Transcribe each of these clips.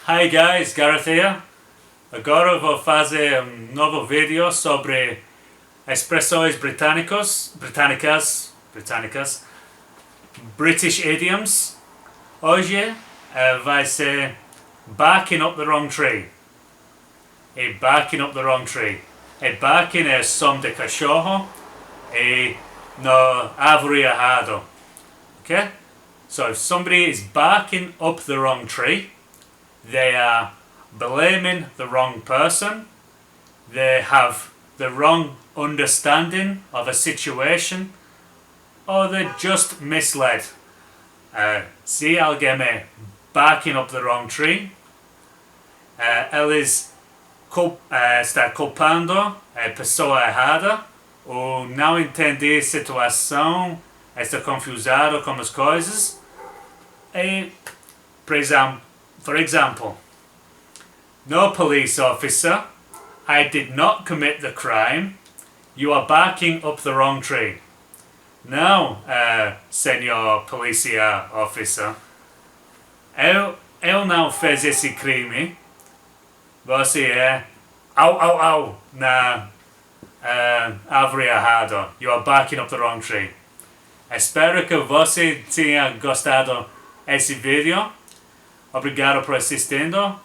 Hi guys, Gareth here. Agora vou fazer novo vídeo sobre expressões britânicas, British idioms. Hoje vai ser barking up the wrong tree. E barking up the wrong tree. E barking é som de cachorro e na árvore errado. Okay? So if somebody is barking up the wrong tree, they are blaming the wrong person, they have the wrong understanding of a situation, or they're just misled. Se alguém é barking up the wrong tree, eles está culpando a pessoa errada, ou não entender a situação, está confusado com as coisas. E, for example, no police officer, I did not commit the crime. You are barking up the wrong tree. Não, senhor policial officer, eu não fiz esse crime. Você é au na árvore errada. You are barking up the wrong tree. Espero que você tenha gostado desse vídeo. Obrigado por assistindo.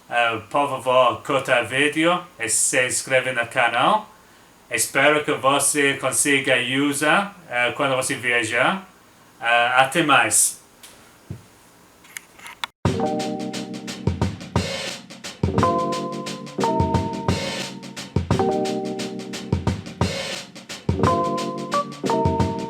Por favor, curta o vídeo e se inscreva no canal. Espero que você consiga usar quando você viajar. Até mais.